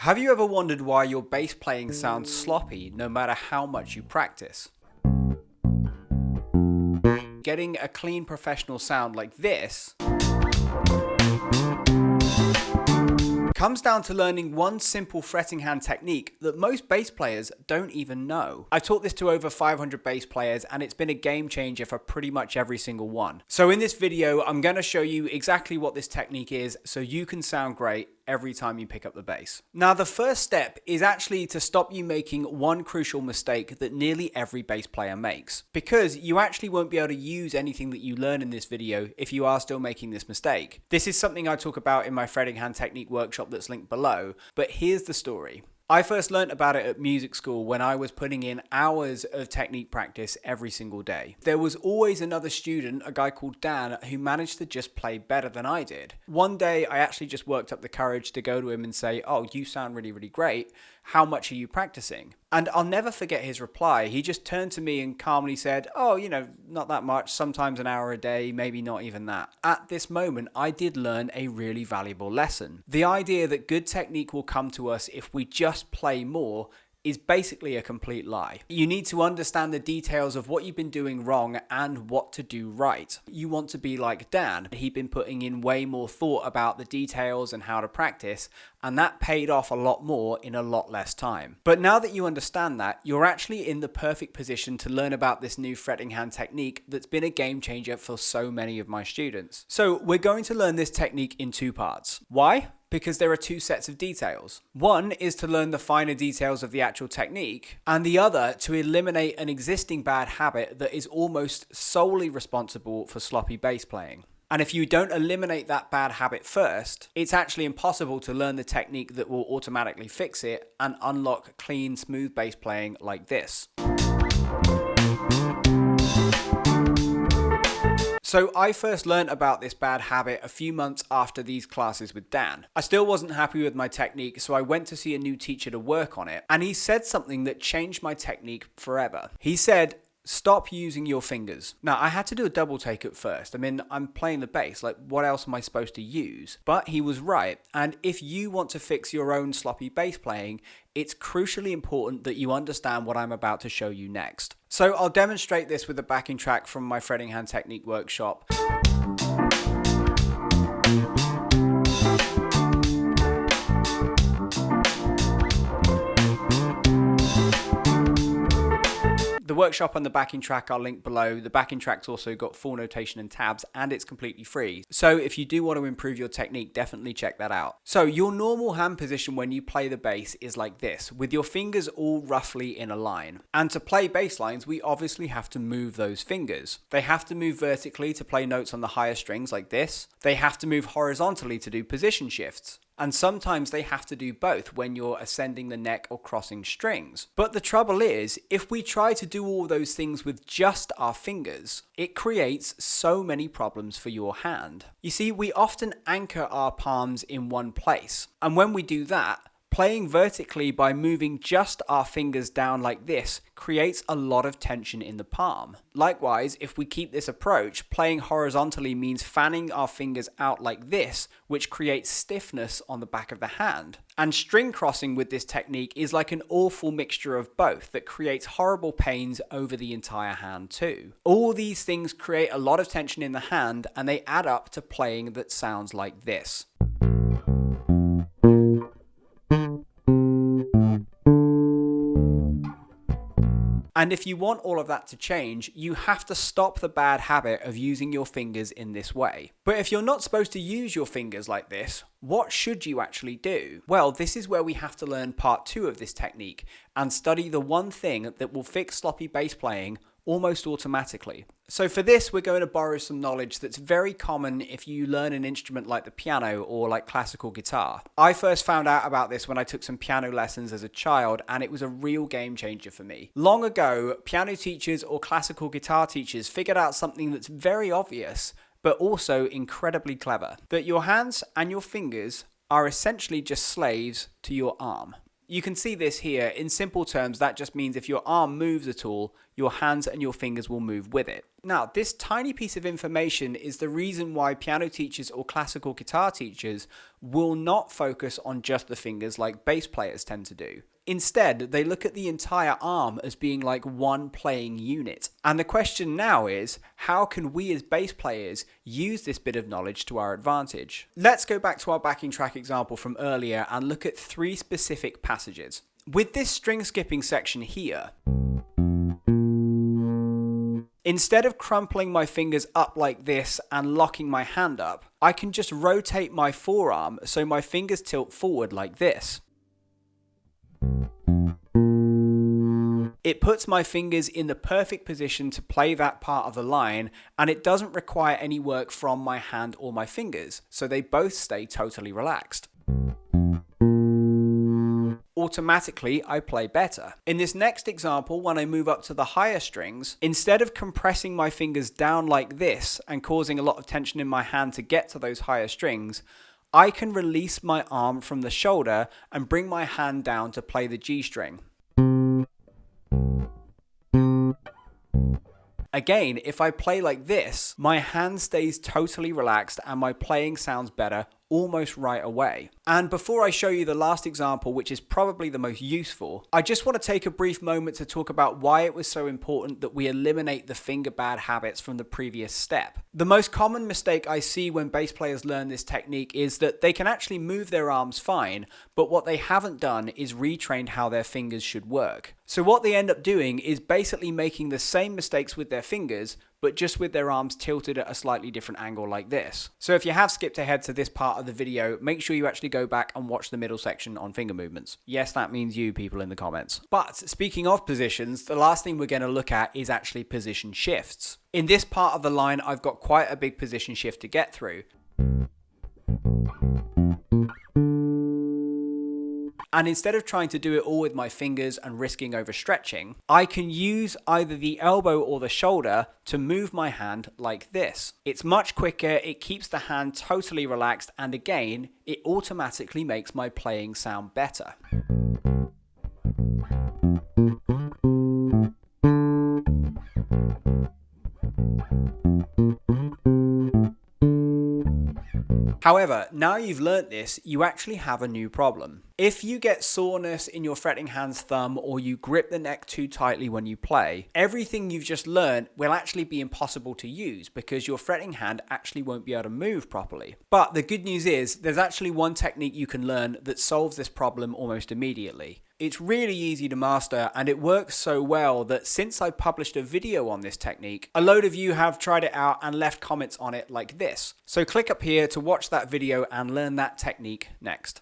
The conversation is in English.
Have you ever wondered why your bass playing sounds sloppy no matter how much you practice? Getting a clean professional sound like this comes down to learning one simple fretting hand technique that most bass players don't even know. I've taught this to over 500 bass players and it's been a game changer for pretty much every single one. So in this video, I'm going to show you exactly what this technique is so you can sound great every time you pick up the bass. Now, the first step is actually to stop you making one crucial mistake that nearly every bass player makes, because you actually won't be able to use anything that you learn in this video if you are still making this mistake. This is something I talk about in my fretting hand technique workshop that's linked below, but here's the story. I first learnt about it at music school when I was putting in hours of technique practice every single day. There was always another student, a guy called Dan, who managed to just play better than I did. One day I actually just worked up the courage to go to him and say, "Oh, you sound really, really great. How much are you practicing?" And I'll never forget his reply. He just turned to me and calmly said, "Oh, not that much, sometimes an hour a day, maybe not even that." At this moment, I did learn a really valuable lesson. The idea that good technique will come to us if we just play more is basically a complete lie. You need to understand the details of what you've been doing wrong and what to do right. You want to be like Dan. He'd been putting in way more thought about the details and how to practice, and that paid off a lot more in a lot less time. But now that you understand that, you're actually in the perfect position to learn about this new fretting hand technique that's been a game changer for so many of my students. So we're going to learn this technique in two parts. Why? Because there are two sets of details. One is to learn the finer details of the actual technique, and the other to eliminate an existing bad habit that is almost solely responsible for sloppy bass playing. And if you don't eliminate that bad habit first, it's actually impossible to learn the technique that will automatically fix it and unlock clean, smooth bass playing like this. So I first learned about this bad habit a few months after these classes with Dan. I still wasn't happy with my technique, so I went to see a new teacher to work on it, and he said something that changed my technique forever. He said, "Stop using your fingers." Now, I had to do a double take at first. I mean, I'm playing the bass, like what else am I supposed to use? But he was right, and if you want to fix your own sloppy bass playing, it's crucially important that you understand what I'm about to show you next. So I'll demonstrate this with a backing track from my fretting hand technique workshop. The workshop and the backing track are linked below. The backing track's also got full notation and tabs, and it's completely free. So if you do want to improve your technique, definitely check that out. So your normal hand position when you play the bass is like this, with your fingers all roughly in a line. And to play bass lines, we obviously have to move those fingers. They have to move vertically to play notes on the higher strings like this. They have to move horizontally to do position shifts. And sometimes they have to do both when you're ascending the neck or crossing strings. But the trouble is, if we try to do all those things with just our fingers, it creates so many problems for your hand. You see, we often anchor our palms in one place. And when we do that, playing vertically by moving just our fingers down like this creates a lot of tension in the palm. Likewise, if we keep this approach, playing horizontally means fanning our fingers out like this, which creates stiffness on the back of the hand. And string crossing with this technique is like an awful mixture of both that creates horrible pains over the entire hand too. All these things create a lot of tension in the hand, and they add up to playing that sounds like this. And if you want all of that to change, you have to stop the bad habit of using your fingers in this way. But if you're not supposed to use your fingers like this, what should you actually do? Well, this is where we have to learn part 2 of this technique and study the one thing that will fix sloppy bass playing almost automatically. So for this, we're going to borrow some knowledge that's very common if you learn an instrument like the piano or like classical guitar. I first found out about this when I took some piano lessons as a child, and it was a real game changer for me. Long ago, piano teachers or classical guitar teachers figured out something that's very obvious, but also incredibly clever, that your hands and your fingers are essentially just slaves to your arm. You can see this here. In simple terms, that just means if your arm moves at all, your hands and your fingers will move with it. Now, this tiny piece of information is the reason why piano teachers or classical guitar teachers will not focus on just the fingers like bass players tend to do. Instead, they look at the entire arm as being like one playing unit. And the question now is, how can we as bass players use this bit of knowledge to our advantage? Let's go back to our backing track example from earlier and look at 3 specific passages. With this string skipping section here, instead of crumpling my fingers up like this and locking my hand up, I can just rotate my forearm so my fingers tilt forward like this. It puts my fingers in the perfect position to play that part of the line, and it doesn't require any work from my hand or my fingers, so they both stay totally relaxed. Automatically, I play better. In this next example, when I move up to the higher strings, instead of compressing my fingers down like this and causing a lot of tension in my hand to get to those higher strings, I can release my arm from the shoulder and bring my hand down to play the G string. Again, if I play like this, my hand stays totally relaxed and my playing sounds better almost right away. And before I show you the last example, which is probably the most useful, I just want to take a brief moment to talk about why it was so important that we eliminate the finger bad habits from the previous step. The most common mistake I see when bass players learn this technique is that they can actually move their arms fine, but what they haven't done is retrained how their fingers should work. So what they end up doing is basically making the same mistakes with their fingers, but just with their arms tilted at a slightly different angle like this. So if you have skipped ahead to this part of the video, make sure you actually go back and watch the middle section on finger movements. Yes, that means you people in the comments. But speaking of positions, the last thing we're going to look at is actually position shifts. In this part of the line, I've got quite a big position shift to get through. And instead of trying to do it all with my fingers and risking overstretching, I can use either the elbow or the shoulder to move my hand like this. It's much quicker, it keeps the hand totally relaxed, and again, it automatically makes my playing sound better. However, now you've learnt this, you actually have a new problem. If you get soreness in your fretting hand's thumb or you grip the neck too tightly when you play, everything you've just learned will actually be impossible to use because your fretting hand actually won't be able to move properly. But the good news is there's actually one technique you can learn that solves this problem almost immediately. It's really easy to master and it works so well that since I published a video on this technique, a load of you have tried it out and left comments on it like this. So click up here to watch that video and learn that technique next.